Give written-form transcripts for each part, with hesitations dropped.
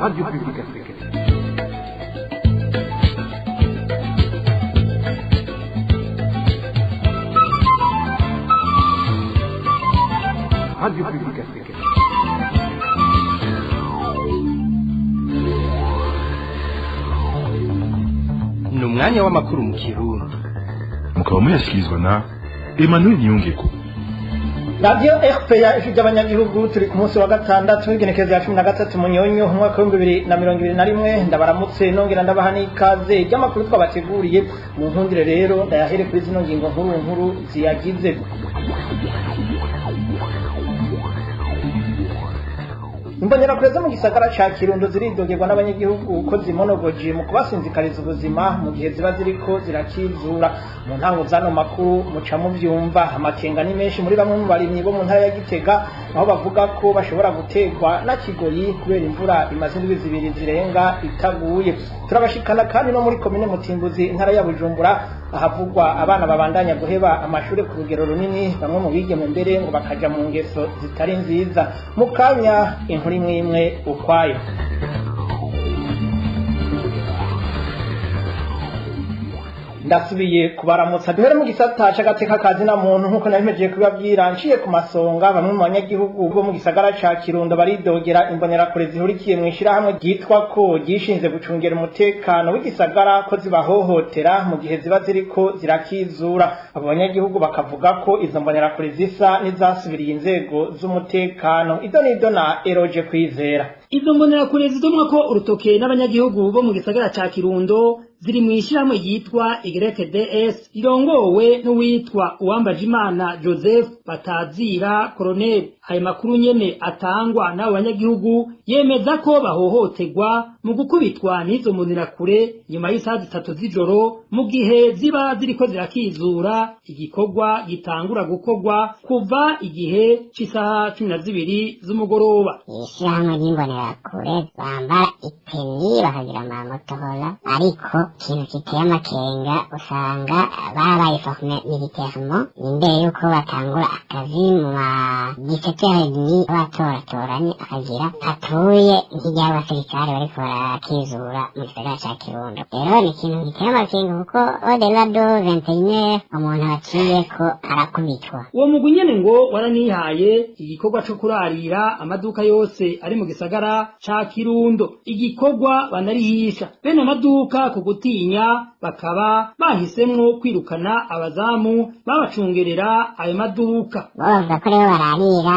Radio Publique Africaine. Radio Publique Africaine. Ni umwanya w'amakuru mu Kirundi. Mukaba muyashyikirizwa na Emmanuel Nyungeko. Radio RPA ifite abanyagihugu turi ku munsi wa gatandatu w'igenekerezo ya 13 Munyonyo umwaka wa 2021 ndabaramutse nongera ndabaha n'ikaze ry'amakuru twabateguriye mu nkundire rero ndayahere kuri zino ngingo nkuru ziyagize. Imbonera zo mu gisagara ca Kirundo ziridogerwa n'abanyagihugu ko zimonogoje mu kubasinzikariza ubuzima mu gihe ziba ziriko zirakizura. Mu ntango zano makuru muca mu vyumva amakenga ni menshi muri bamwe mu barimyi bo mu ntara ya Gitega aho bavuga ko bashobora gutegwa na kigoyi kubera imvura imaze indwi zibiri zirenga itaguye. Turabashikana kandi no muri komine Mutimbuzi intara ya Bujumbura ahavugwa abana babandanya guheba amashure ku rugero runini bamwe mu bigeme mbere ngo bakaja mu ngeso zitari nziza. Mukanya inkuru imwe ukwayo. Ndasubiye kubaramutsa duhere mu gisata c'agateka kazi na muntu nkuko nabimejeje kubabwira nciye ku masonga bamwe mu banyagihugu bo mu gisagara ca Kirundo baridogera imbonera kure zihurikiye mu ishirahamwe ryitwa ko gishinze gucungera umutekano w'igisagara ko zibahohotera mu gihe ziba ziriko zirakizura. Abo banyagihugu bakavuga ko izo mbonera kure zisa n'izasubiriye inzego z'umutekano. Izo nido na Eroje Kwizera. Izo mbonera kure zidomwa ko urutoke n'abanyagihugu bo mu gisagara ca Kirundo ziri mu ishirahamwe yitwa YDS irongowe n'uwitwa Uwambajimana Joseph Batazira Colonel. Ayo makuru nyene atangwa n'abo banyagihugu yemeza ko bahohoterwa mu gukubitwa n'izo mbonera kure nyuma y'isaha 3 z'ijoro mu gihe ziba ziriko zirakizura. Igikorwa gitangura gukorwa kuva igihe c'isaha 12 z'umugoroba. Ishirahamwe ry'imbonera kure bambara ipeni bakagira amamotohora ariko ikintu kiteye amakenga usanga barabaye forme militairement imbere yuko batangura akazi mu gisekeri batoratoranye akagira patuye nk'iry'abasirikare bariko barakizura mu gisagara ca Kirundo. Rero ni ikintu giteye amakenga kuko au-delà de 21h umuntu aciyeko arakubitwa. Uwo mugwi nyene ngo waranihaye igikorwa co kurarira amaduka yose ari mu gisagara ca Kirundo. Igikorwa banarihisha bene amaduka kugutinya bakaba bahisemwo kwirukana abazamu babacungerera ayo maduka. Bavuga ko rero bararira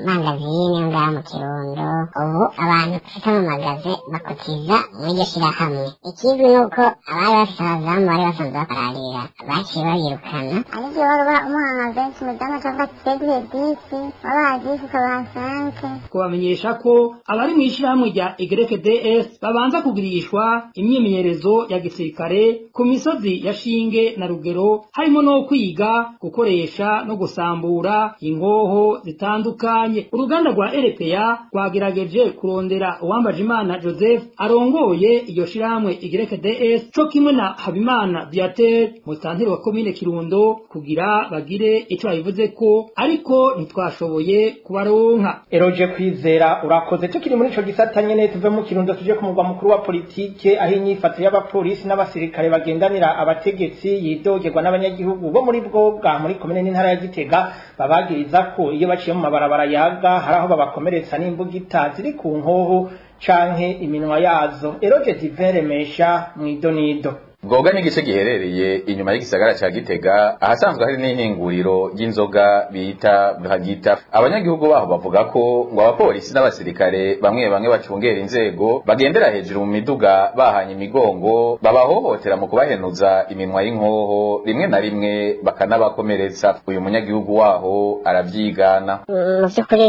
amangazini ngaha mu Kirundo. Ubu abantu bafite amagaze bakotiza mw'iryo shirahamwe. Ikizwi nuko abari bafite abazamu bari basanzwe bakararira baciye babirukana. Ariko baba umuhanga benshi mudama cyangwa teguye disi babazi kukabansanke. Kubamenyesha ko abari mu ishirahamwe rya YDS babanza kugirishwa imyimenyerezo ya gisirikare ku misozi ya Shinge na Rugero harimo no kwiga gukoresha no gusambura ingoho zitandukanye. Uruganda rwa RPA rwagerageje kurondera Uwambajimana Joseph arongoye iyo shirahamwe YDS co kimwe na Habimana Viateur mutanteri wa komine Kirundo kugira bagire ico bayivuze ko ariko ntitwashoboye kubaronka. Eroje Kwizera urakoze. Tukiri muri ico gisata nyene tuve mu Kirundo tuje ku mugwa mukuru wa politike aho inyifato y'abapolisi n'abasirikare bagendanira abategetsi yidogerwa n'abanyagihugu bo muri Bwobwa muri komine n'intara ya Gitega babagiriza ko iyo baciye mu mabarabara yaga haraho babakomeretsa n'imbugita ziri ku nkoho canke iminwa yazo. Eroje Diveremesha mwidonido. Bwoga ni gice giherereye inyuma y'igisagara ca Gitega ahasanzwe hari n'ihinguriro ry'inzoga bita Bragita. Abanyagihugu baho bavuga ko ngo abapolisi n'abasirikare bamwe bacungera inzego bagendera hejuru mu miduga bahanye imigongo babahohotera mu kubahenuza iminwa y'inkoho rimwe na rimwe bakanabakomeretsa. Uyu munyagihugu waho aravyigana. Mu by'ukuri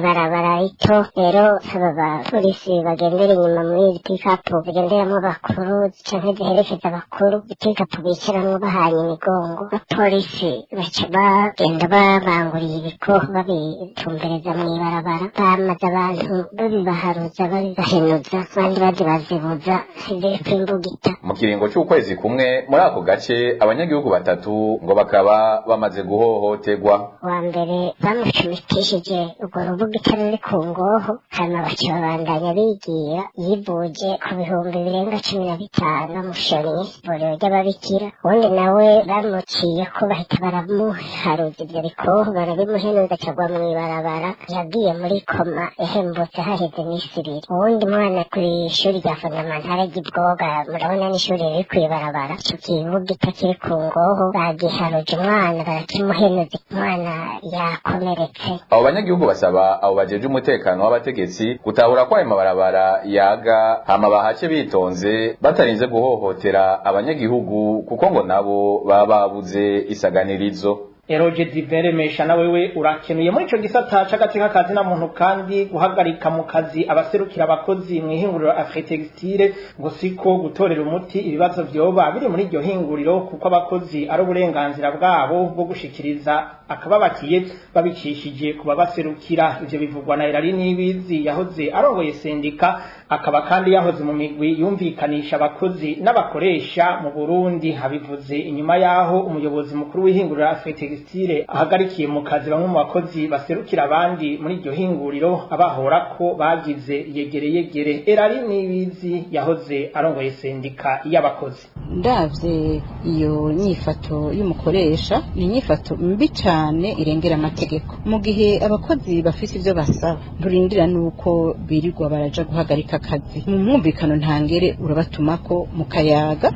barabara ito rero aba bapolisi bagendera inyuma muri pick-up bagenderamo bakuru canke ziherekeza abakuru ikigapo bicaramwo bahanye imigongo abapolisi baca bagenda babanguriye ibikoho babitumbereza mw'ibarabara bamaze abantu babibaharuza babibahenuza abandi bazibazibuza ziri kw'imbugita. Mu kiringo c'ukwezi kumwe muri ako gace abanyagihugu batatu ngo bakaba bamaze guhohoterwa. Wa mbere bamucumitishije urwo rubugita ruri ku ngoho hanyuma baca babandanya bigira yivuje ku bihumbi birenga 15 bamushonye ivuriro ry'ababikira. Uwundi nawe bamuciye ko bahita baramuharuza ibyo bikoho barabimuhenuza acagwa mw'ibarabara yagiye muri koma yahembutse haheze iminsi ibiri. Uwundi mwana kw'ishuri rya fondamentale ry'Ibwoga murabona n'ishuri riri kw'ibarabara ico kibugita kiri ku ngoho bagiharuje umwana barakimuhenuza umwana yakomeretse. Abo banyagihugu basaba abo bajeje umutekano w'abategetsi gutahura ko ayo mabarabara yaga hama bahace bitonze batarinze guhohotera abanyagihugu kuko ngo nabo baba babuze isaganirizo. Eroje Diveremesha na wewe urakenuye muri ico gisata c'agateka kazi na muntu kandi guhagarika mu kazi abaserukira abakozi mw'ihinguriro Afretextile ngo siko gutorera umuti ibibazo vyoba biri muri iryo hinguriro kuko abakozi ari uburenganzira bwabo bwo gushikiriza akababakiye babicishije kuba baserukira. Ivyo bivugwa na Irari Nibizi yahoze arongoye sendika akaba kandi yahoze mu migwi yumvikanisha abakozi n'abakoresha mu Burundi. Habivuze inyuma yaho umuyobozi mukuru w'ihinguriro Afretextile ahagarikiye mu kazi bamwe mu bakozi baserukira abandi muri iryo hinguriro abahora ko bagize yegere. Irari Nibizi yahoze arongoye sendika y'abakozi. Ndavye iyo nyifato y'umukoresha ni nyifato mbi cyane irengera amategeko. Mu gihe abakozi bafise ivyo basaba nturindira nuko birirwa baraja guhagarika akazi. Mu mwumvikano ntangere urabatumako mu kayaga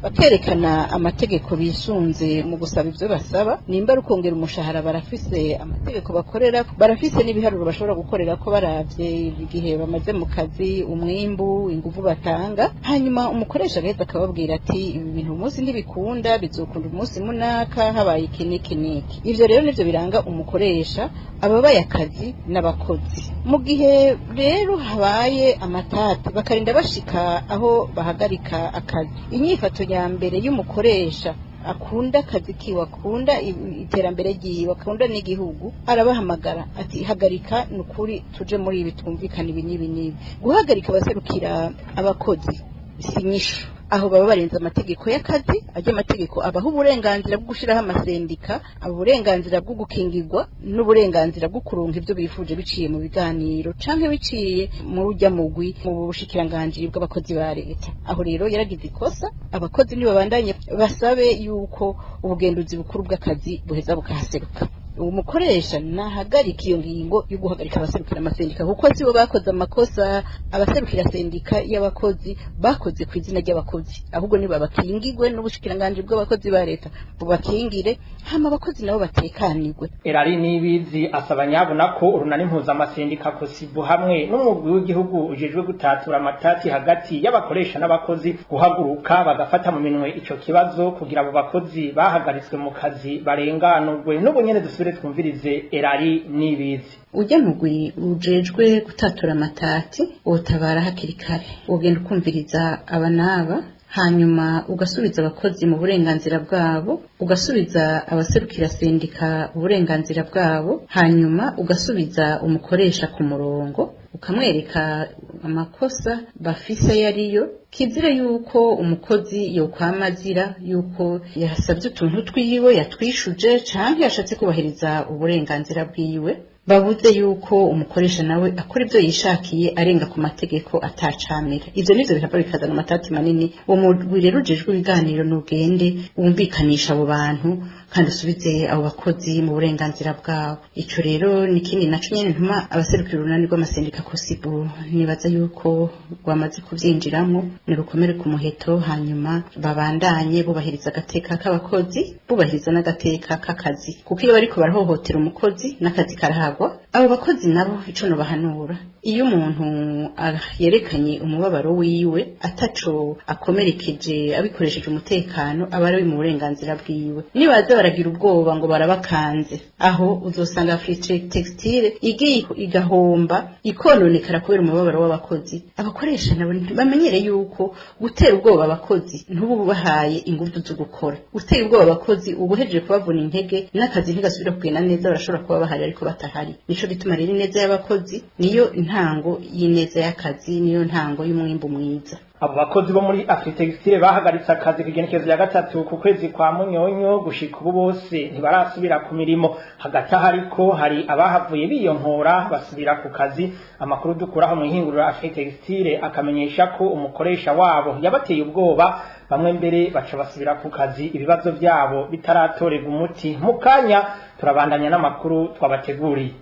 bakerekana amategeko bisunze mu gusaba ivyo basaba. Nimba rukongera umushahara barafise amategeko bakorera, barafise n'ibiharuro bashobora gukorera ko baravye igihe bamaze mu kazi, umwimbu, inguvu batanga. Hanyuma umukoresha agaheza akababwira ati ibi bintu umunsi ntibikunda bizokunda umunsi munaka habaye iki niki. Ivyo rero nivyo biranga umukoresha ababaye akazi n'abakozi. Mu gihe rero habaye amatati bakarinda bashika aho bahagarika akazi, inyifato ya mbere y'umukoresha akunda akazi kiwe, akunda iterambere ryiwe, akunda n'igihugu, arabahamagara ati hagarika nukuri tuje muri ibi twumvikana ibi n'ibi. Guhagarika abaserukira abakozi sinyisho, aho baba barenze amategeko y'akazi. Ajya amategeko abaho uburenganzira bwo gushiraho amasendika, uburenganzira bwo gukingirwa n'uburenganzira bwo kuronka ivyo bifuje biciye mu biganiro canke biciye mu rujya mugwi mu bushikiranganje bw'abakozi ba leta. Aho rero yaragize ikosa, abakozi nibo bandanye basabe yuko ubugenduzi bukuru bw'akazi buheza bukahaseruka. Umukoresha nahagarika iyo ngingo yo guhagarika abaserukira amasendika kuko sibo bakoze amakosa. Abaserukira sendika y'abakozi bakoze ku izina ry'abakozi, ahubwo niba bakingirwe n'ubushikiranganje bw'abakozi ba leta bubakingire hama abakozi nabo batekanirwe. Irari Nibizi asaba nyabona ko urunani mpuzamasendica Kosibu hamwe n'umugwi w'igihugu ujejwe gutatura amatati hagati y'abakoresha n'abakozi guhaguruka bagafata mu minwe ico kibazo kugira abo bakozi bahagaritswe mu kazi barenganurwe. N'ubu nyene dusubire twumvirize Irari Nibizi. Ujya mugwi ujejwe gutatura amatati utabara hakiri kare, ugenda ukumviriza abanaba, hanyuma ugasubiza abakozi mu burenganzira bwabo, ugasubiza abaserukira sendika uburenganzira bwabo, hanyuma ugasubiza umukoresha ku murongo, ukamwereka amakosa bafise yariyo. Kizira yuko umukozi yokwamazira yuko yasabye utuntu twiwe yatwishuje canke yashatse kubahiriza uburenganzira bwiwe. Babuze yuko umukoresha nawe akora ivyo yishakiye arenga ku mategeko atacamira. Ivyo nivyo bikaba bikazana amatati manini. Uwo mugwi rero ujejwe ibiganiro n'ugende wumvikanisha abo bantu kandi usubize abo bakozi mu burenganzira bwabo. Ico rero ni kindi naco nyene ntuma abaserukira urunani rw'amasendika Kosibu nibaza yuko rwamaze kuvyinjiramo ni rukomere ku muheto, hanyuma babandanye bubahiriza agateka k'abakozi, bubahiriza n'agateka k'akazi, kuko iyo bariko barahohotera umukozi n'akazi karahagwa. abo bakozi nabo ico no bahanura iyo umuntu yerekanye umubabaro wiwe ataco akomerekeje abikoresheje umutekano aba ari mu burenganzira bwiwe nibaza baragira ubwoba ngo barabakanze aho uzosanga Afrique Textile igiye igahomba ikononekara kubera umubabaro w'abakozi abakoresha nabo bamenyere yuko gutera ubwoba abakozi ntubu bahaye ingufu zo gukora gutera ubwoba abakozi ubuhejeje kubavuna intege n'akazi ntigasubira kugenda neza barashobora kuba bahari ariko batahari nico bituma rero neza y'abakozi niyo intango y'ineza y'akazi niyo ntango y'umwimbo mwiza. Abo bakozi bo muri Afritextile bahagaritse akazi kigenekezo ya gatatu ku kwezi kwa Munyonyo gushika ubu bose ntibarasubira ku mirimo hagati hariko hari abahavuye biyonkora basubira ku kazi amakuru dukuraho mu ihinguriro Afritextile akamenyesha ko umukoresha wabo yabateye ubwoba bamwe mbere baca basubira ku kazi ibibazo byabo bitaratorega umuti mukanya turabandanya n'amakuru twabateguriye.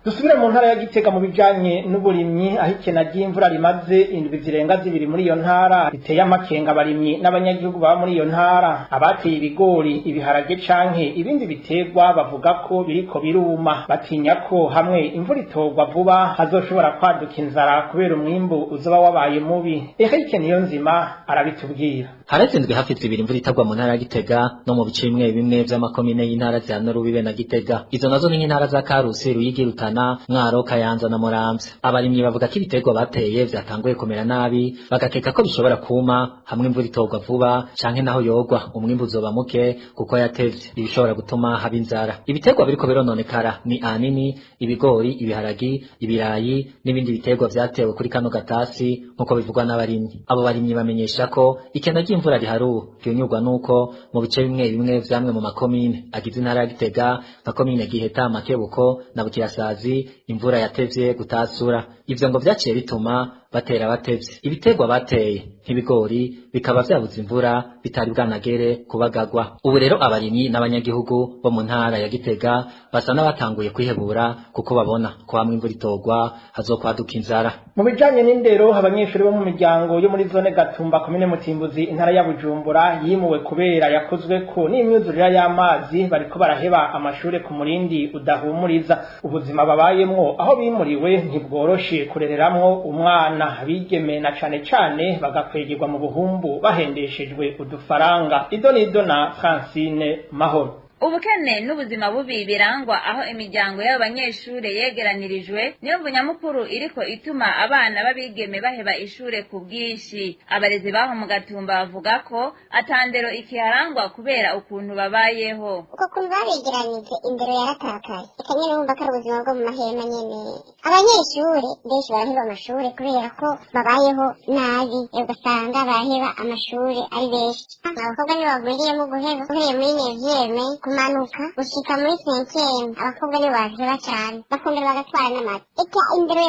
Dusubire mu ntara ya Gitega mu bijanye n'uburimyi aho ikena ry'imvura rimaze indwi zirenga zibiri muri iyo ntara biteye amakenga abarimyi n'abanyagihugu baba muri iyo ntara abateye ibigori ibiharage canke ibindi biterwa bavuga ko biriko biruma batinya ko hamwe imvura itogwa vuba hazoshobora kwaduka inzara kubera umwimbu uzoba wabaye mubi Eric Niyonzima arabitubwira. Harazindwe hafi zibiri imvura itagwa mu ntara ya Gitega no mu bice bimwe bimwe vy'amakomine y'intara za Norubibe na Gitega izo nazo ni intara za Karusi Ruyigi Rutana Mwaro Kayanza na Muramvya abarimyi bavuga ko ibiterwa bateye vyatanguye kumera nabi bagakeka ko bishobora kuma hamwe imvura itogwa vuba canke naho yogwa umwimbu uzoba muke kuko yatevye ibishobora gutuma haba inzara ibiterwa biriko birononekara ni anini ibigori ibiharagi ibirayi n'ibindi biterwa vyatewe kuri kano gatasi nkuko bivugwa n'abarimyi abo barimyi bamenyesha ko ikena ry'imvura riharu ryunyurwa nuko mu bice bimwe bimwe vyamwe mu makomine agize intara ya Gitega nka komine Giheta Makebuko na Bukirasazi imvura yatevye gutasura ivyo ngo vyaciye bituma batera batevye ibiterwa bateye nk'ibigori bikaba vyabuze imvura bitari bwanagere kubagagwa ubu rero abarimyi n'abanyagihugu bo mu ntara ya Gitega basa n'abatanguye kwihebura kuko babona ko hamwe imvura itogwa hazokwaduka inzara. Mu bijanye n'indero abanyeshuri bo mu miryango yo muri zone Gatumba komine Mutimbuzi intara ya Bujumbura yimuwe kubera yakozwe ko n'imyuzurira y'amazi bariko baraheba amashure ku murindi udahumuriza ubuzima babayemwo aho bimuriwe ntibworoshe kurereramwo umwana bigeme na cane bagakwegerwa mu buhumbu bahendeshejwe udufaranga idonido na Francine Mahoro. Ubukene n'ubuzima bubi birangwa aho imiryango y'abanyeshure yegeranirijwe niyo mvunyamukuru iriko ituma abana babigeme baheba ishure ku bwinshi abarezi baho mu Gatumba bavuga ko atandero ikiharangwa kubera ukuntu babayeho uko kuntu babegeranije indero yaratakaye ikanyene bumva ko ari ubuzima bwo mu mahema nyene abanyeshure benshi baraheba amashure kubera ko babayeho nabi ugasanga baraheba amashure ari benshi abakobwa nibo bagwiriyemo guheba uhereye muri nevyeme kumanuka gushika muri 5e abakobwa nibo baheba cyane bakongera bagatwara n'amata eka indero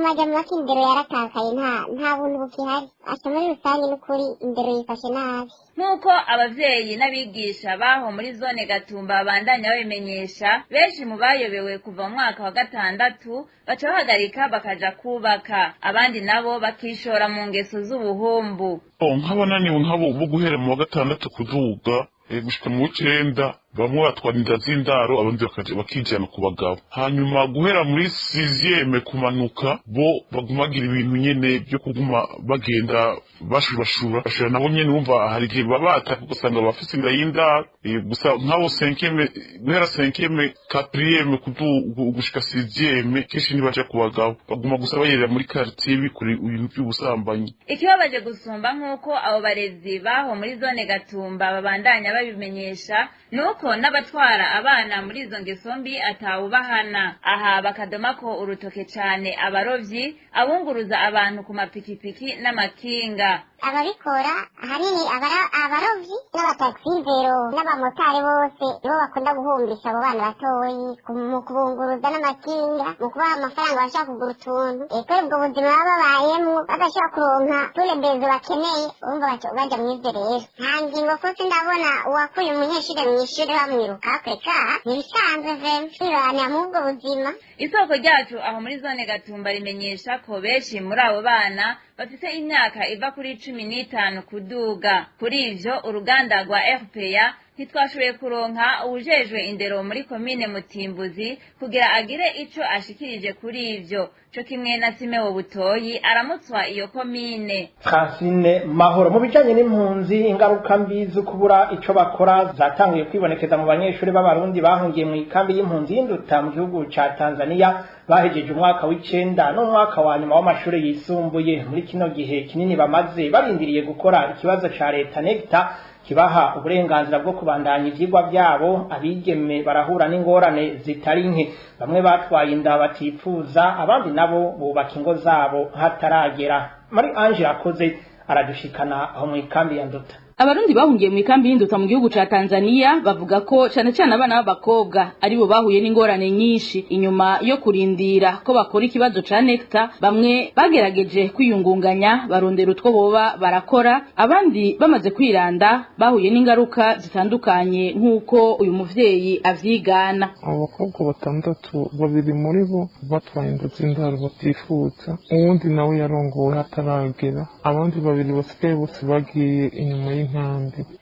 majambo make indero yaratakaye nta buntu bukihari asa muri rusange n'ukuri indero yifashe nabi nk'uko abavyeyi n'abigisha baho muri zone Gatumba bandanya babimenyesha benshi mu bayobewe kuva mu mwaka wa gatandatu baca bahagarika bakaja kubaka abandi nabo bakishora mu ngeso z'ubuhumbu nk'abananiwe nk'abo bo guhera mu wa gatandatu kuduga gushika mu 9 bamwe batwara inda z'indaro abandi bakijana ku bagabo hanyuma guhera muri 6e kumanuka bo bagumagira ibintu nyene byo kuguma bagenda bashura nabo nyene bumva hari gihe babata gusanga bafise inda y'indaro gusa nk'abo 5e guhera 5e 4e gushika 6e keshi nibaje ku bagabo baguma gusa bayerera muri quartier bikuri ibintu by'ubusambanyi ikibabaje gusumba nk'uko abo barezi baho muri zone Gatumba babandanya babimenyesha nuko n'abatwara abana muri izo ngeso mbi atawubahana aha bakadoma ko urutoke cyane abarovyi abunguruza abantu ku mapikipiki n'amakinga ababikora ahanini abarovyi n'abataxivero n'abamotari bose nibo bakunda guhumbisha abo bana batoyi mu kubunguruza n'amakinga mu kubaha amafaranga bashaka kugura utuntu kubera ubwo buzima baba babayemwo badashobora kuronka turebezo bakeneye bumva baja mw'ivyo rero nta ngingo kose ndabona uwakuye umunyeshure mw'ishure bamwiruka kweka ntibisanzwe kwiranya mw'ubwo buzima isoko ryacu aho muri zone Gatumba rimenyesha ko benshi muri abo bana bafite imyaka iva kuri 15 kuduga kuri ivyo uruganda rwa RPA ntitwashoboye kuronka uwujejwe indero muri komine Mutimbuzi kugira agire ico ashikirije kuri ivyo. Co kimwe na Simewo Butoyi aramutswa iyo komine. Francine Mahoro, mu bijanye n'impunzi, ingaruka mbi zo kubura ico bakora zatanguye kwibonekeza mu banyeshuri b'abarundi bahungiye mu ikambi y'impunzi y'Induta mu gihugu ca Tanzania bahejeje umwaka w'icenda n'umwaka wa nyuma w'amashuri yisumbuye. Muri kino gihe kinini bamaze barindiriye gukora ikibazo ca leta NECTA kibaha uburenganzira bwo kubandanya ivyigwa byabo, abigeme barahura n'ingorane zitari nke. Bamwe batwaye inda batipfuza, abandi nabo bubaka ingo zabo hataragera. Mari Ange Akoze aradushikana aho mu ikambi ya Nduta. Abarundi bahungiye mu ikambi y'Induta mu gihugu ca Tanzania bavuga ko cyane cyane abana b'abakobwa aribo bahuye n'ingorane nyinshi. Inyuma yo kurindira ko bakora ikibazo ca NECTA, bamwe bagerageje kwiyungunganya barondera utwo boba barakora, abandi bamaze kwiranda bahuye n'ingaruka zitandukanye nk'uko uyu muvyeyi avyigana. Abakobwa batandatu, babiri muri bo batwaye inda z'indaro batifuza, uwundi nawe yarongowe hataragera, abandi babiri basigaye bose bagiye inyuma y'inkambi.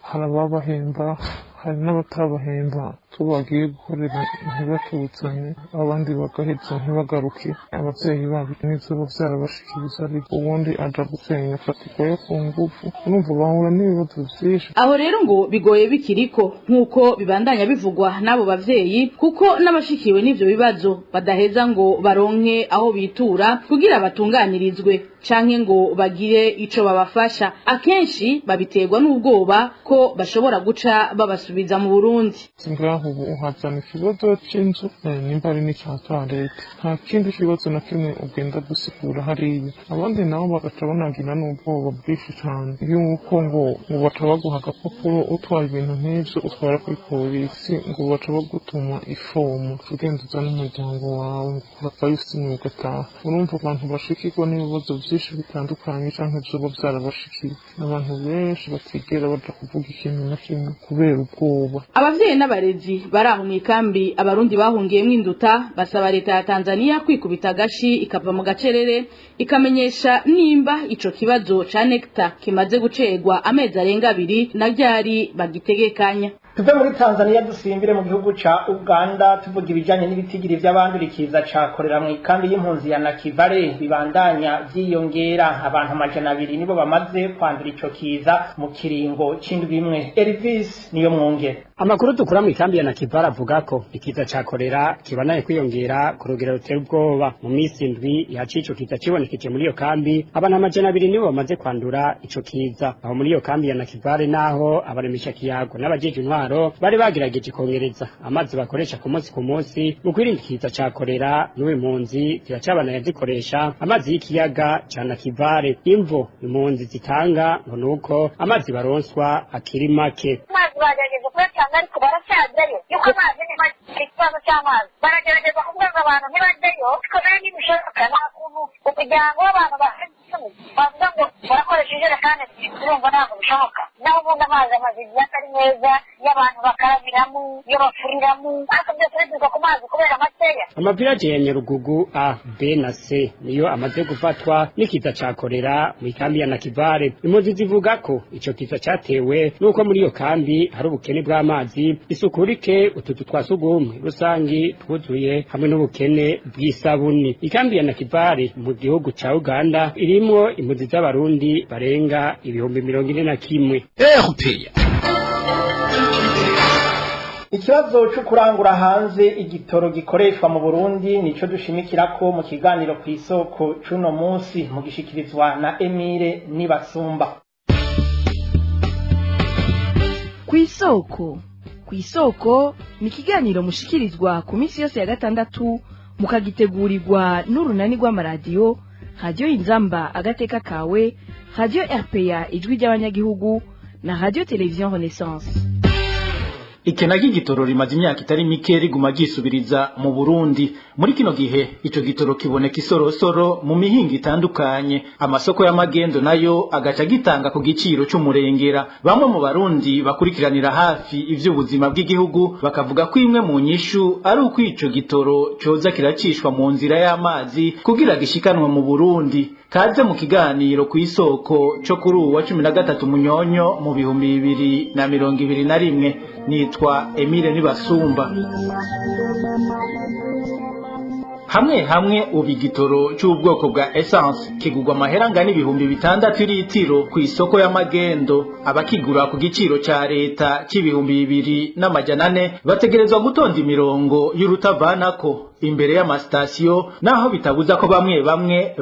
Hari ababahemba, hari n'abatabahemba, tubagiye gukorera ntibatuzanye, abandi bagaheza ntibagaruke. Abavyeyi babo n'izuba vyarabashikiriza, ariko ubundi aja gusenya afatirwayo ku nguvu, urumva bahura n'ibibazo vyinshi. Aho rero ngo bigoye bikiriko nk'uko bibandanya bivugwa n'abo bavyeyi, kuko n'abashikiwe n'ivyo bibazo badaheza ngo baronke aho bitura kugira batunganirizwe canke ngo bagire ico babafasha. Akenshi babiterwa n'ubwoba ko bashobora guca babasubiza mu Burundi. Ngaho ubu uhazana ikibazo c'inzu nimba ari n'icya leta, nta kindi kibazo na kimwe ugenda gusigura hariya. Abandi nabo bagaca banagira n'ubwoba bwinshi cane yuko ngo baca baguha agapapuro utwaye ibintu nk'ivyo utwara kuri polisi, ngo baca bagutuma ifomu ugenda uzana umuryango wawe uravayo usinye ugataha. Urumva abantu bashikirwa n'ibibazo vyinshi bitandukanye canke vyoba vyarabashikiye. Abantu benshi batigera baja kuvuga ikintu na kimwe kubera ubwoba. Abavyeyi n'abarezi baraho mu ikambi abarundi bahungiye mu Induta basaba leta ya Tanzania kwikubita gashi ikava mu gacerere ikamenyesha nimba ico kibazo ca NECTA kimaze gucegwa amezi arenga 2 na ryari bagitegekanya. Tuve muri Tanzania dusimbire mu gihugu ca Uganda tuvuga ibijanye n'ibitigiri vy'abandurikiza ca korera mu ikambi y'impunzi ya Nakivale bibandanya vyiyongera. Abantu 200 nibo bamaze kwandura ico kiza mu kiringo c'indwi imwe. Elvis niyo mwongere. Amakuru dukura mu ikambi ya Nakivale avuga ko ikiza ca korera kibanaye kwiyongera ku rugero rutera ubwoba. Mu minsi indwi yacico kiza kibonekeje muri iyo kambi, abantu 200 nibo bamaze kwandura ico kiza. Aho muri iyo kambi ya Nakivale naho abaremisha kiyago n'abajeje intwaro bari bagerageje kongereza amazi bakoresha ku munsi mu kwirinda ikiza ca korera. N'uwe impunzi ziracabana yazikoresha amazi y'ikiyaga ca Nakivale. Imvo impunzi zitanga ngo nuko amazi baronswa akiri make. Bagerageza kuyatanga ariko baracyajayo yuko amazi ni make. Ikibazo cy'amazi baragerageza kuvuga ngo abantu ntibajyayo, ariko nayo ntibishoboka. Nta kuntu umuryango w'abantu bavuga ngo barakoresha ijerekani, urumva ntabwo bishoboka. Naho ubundi amazi igihe atari meza y'abantu bakarabiramo, iyo bafuriramo, ariko byose biduka ku mazi kubera makeya. Amaviraje ya Nyarugugu A, B na C niyo amaze gufatwa n'ikiza ca korera mu ikambi ya Nakivale. Impunzi zivuga ko ico kiza catewe nuko muri iyo kambi hari ubukene bw'amazi, isuku rike, utuzu twa sugumwe rusangi twuzuye, hamwe n'ubukene bw'isabuni. Ikambi ya Nakivale mu gihugu ca Uganda irimwo impunzi z'abarundi barenga 41,000. Ikibazo cyo kurangura hanze igitoro gikoreshwa mu Burundi nico dushimikirako mu kiganiro ku isoko cuno munsi mu gishikirizwa na Emile Nibasumba. Ku isoko ni ikiganiro mushikirizwa ku minsi yose ya gatandatu mukagitegurirwa n'urunani rw'amaradiyo Radio Inzamba agateka kawe, Radio RPA ijwi ry'abanyagihugu na Radio Television Renaissance. Ikena ry'igitoro rimaze imyaka itari mike riguma gisubiriza mu Burundi. Muri kino gihe ico gitoro kiboneka isorosoro mu mihingo itandukanye, amasoko y'amagendo nayo agaca gitanga ku giciro c'umurengera. Bamwe mu Barundi bakurikiranira hafi ivy'ubuzima bw'igihugu bakavuga ko imwe mu nyishu ari uko ico gitoro coza kiracishwa mu nzira y'amazi kugira gishikanwe mu Burundi. kaze mu kiganiro ku isoko cyo kuri uwa 13 Munyonyo mu 2021 nitwa Emile Nibasumba. Hamwe ubigitoro cy'ubwoko bwa essence kigugwa amaheranga n'ibihumbi 6 litiro ku isoko y'amagendo, abakigura ku giciro ca leta c'ibihumbi 2,400 bategerezwa gutonda imirongo y'urutavanako imbere y'amasitasiyo, naho bitabuza ko bamwe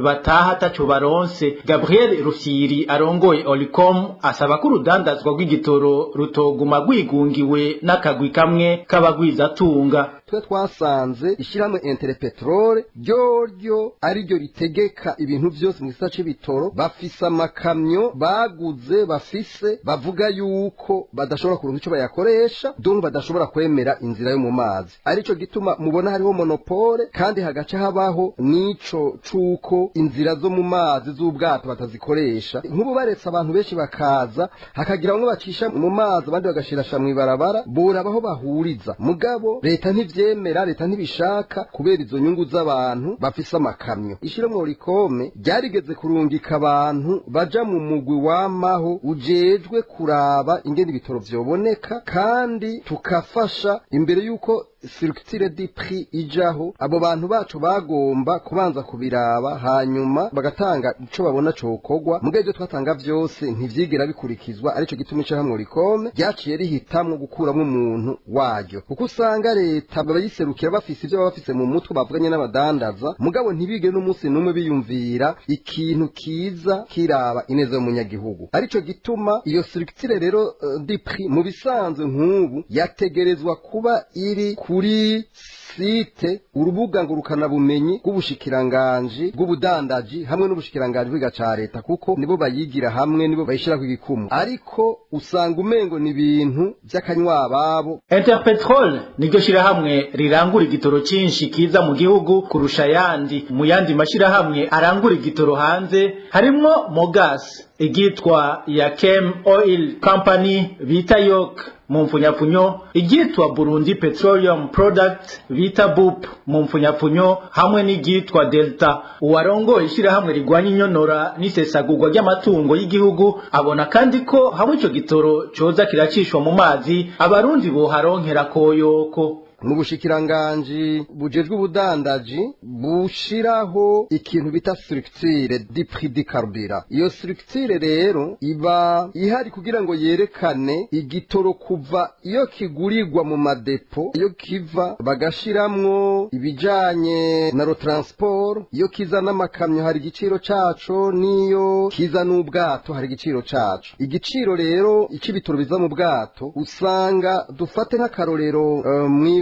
bataha taco baronse. Gabriel Rufyiri arongoye Olicom asaba ko urudandazwa rw'igitoro rutoguma rwigungiwe n'akagwi kamwe k'abagwizatunga. Twe twasanze ishiramwe Interpetrol ryo ari ryo ritegeka ibintu byose mu gisata c'ibitoro, bafise amakamyo baguze bafise, bavuga yuko badashobora kuronka ico bayakoresha, donc badashobora kwemera inzira yo mu mazi. Arico gituma mubona hariho monopole, kandi hagaca habaho nico cuko inzira zo mu mazi z'ubwato batazikoresha. Nk'ubu baretse abantu benshi bakaza, hakagira bamwe bacisha mu mazi abandi bagashirasha mu ibarabara, borabaho bahuriza. Mugabo leta ntivyemera, leta ntibishaka kubera izo nyungu z'abantu bafise amakamyo. Ishiramwe Olicom ryarigeze kurungika abantu baja mu mugwi wamaho ujejwe kuraba ingene ibitoro vyoboneka, kandi tukafasha imbere yuko structure du prix ijaho. Abo bantu bacu bagomba kubanza kubiraba, hanyuma bagatanga ico babona cokogwa. Mugeje twatanga vyose ntivyigera bikurikizwa, arico gituma ishiramwe Olicom ryaciye rihitamwo gukuramo umuntu waryo, kuko usanga leta bayiserukira bafise ivyo bafise mu mutwe bavuganye n'abadandaza, mugabo ntibige n'umunsi numwe biyumvira ikintu kiza kiraba ineza y'umunyagihugu. Arico gituma iyo structure rero du prix mu bisanzwe nk'ubu yategerezwa kuba iri kuri site urubuga ngurukana bumenyi bw'ubushikiranganji bw'ubudandaji hamwe n'ubushikiranganji bw'iga ca leta, kuko nibo bayigira hamwe, nibo bayishira ku gikumu. Ariko usanga umengo ni ibintu by'akanywa babo. Interpetrol niryo shira hamwe rirangura igitoro cyinshi kiza mu gihugu kurusha yandi. Mu yandi mashira hamwe arangura igitoro hanze harimwo Mogas, igitwa ya Chem Oil Company bita Yok mu mfunyapfunyo, igitwa Burundi Petroleum Product bita BUP mu mfunyapfunyo, hamwe n'igitwa Delta. Uwarongo ishira hamwe rigwanya inyonora n'isesagurwa ry'amatungo y'igihugu abona kandi ko hamwe ico gitoro coza kiracishwa mu mazi abarundi boharonkera koyoko. N'ubushikiranganji bujejwe ubudandaji bushiraho ikintu bita structure du prix du carburant. Iyo structure rero iba ihari kugira ngo yerekane igitoro kuva iyo kigurirwa mu madepo, iyo kiva bagashiramwo ibijanye na transport, iyo kiza n'amakamyo hari igiciro caco, niyo kiza n'ubwato hari igiciro caco. Igiciro rero ic'ibitoro biza mu bwato usanga dufate nk'akarorero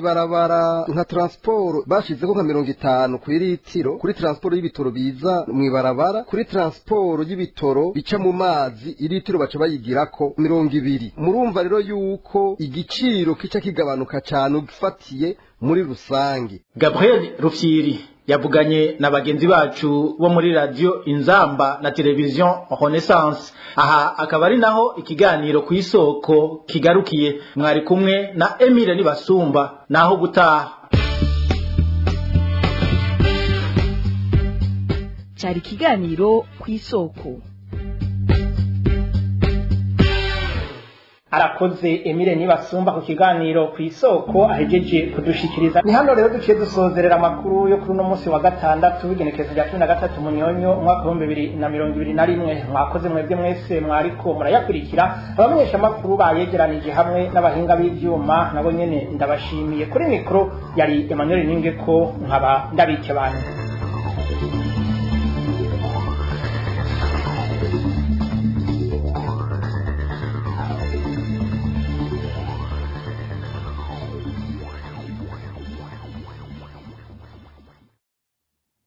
barabara nka transport bashizeko nka 50 ku litiro kuri transport y'ibitoro biza mwibarabara, kuri transport y'ibitoro bica mu mazi ilitiro baca bayigirako 200. Murumva rero yuko igiciro kica kigabanuka cyane ugifatiye muri rusangi. Gabriel Rufyiri yavuganye na bagenzi bacu bo muri radio Inzamba na television Renaissance. Aha akaba ari naho ikiganiro ku isoko kigarukiye. Mwari kumwe na Emile Nibasumba, naho gutaha. Cyari ikiganiro ku isoko. Arakoze Emile Nibasumba ku kiganiro ku isoko ahejeje kudushikiriza. Ni hano rero duciye dusozerera amakuru yo kuri uno munsi wa gatandatu w'igenekerezo rya 13 Munyonyo umwaka wa 2021. Mwakoze mwebwe mwese mwariko murayakurikira, abamenyesha amakuru bayegeranije hamwe n'abahinga b'ivyuma nabo nyene ndabashimiye. Kuri mikro yari Emmanuel Ningeko, nkaba ndabike bantu.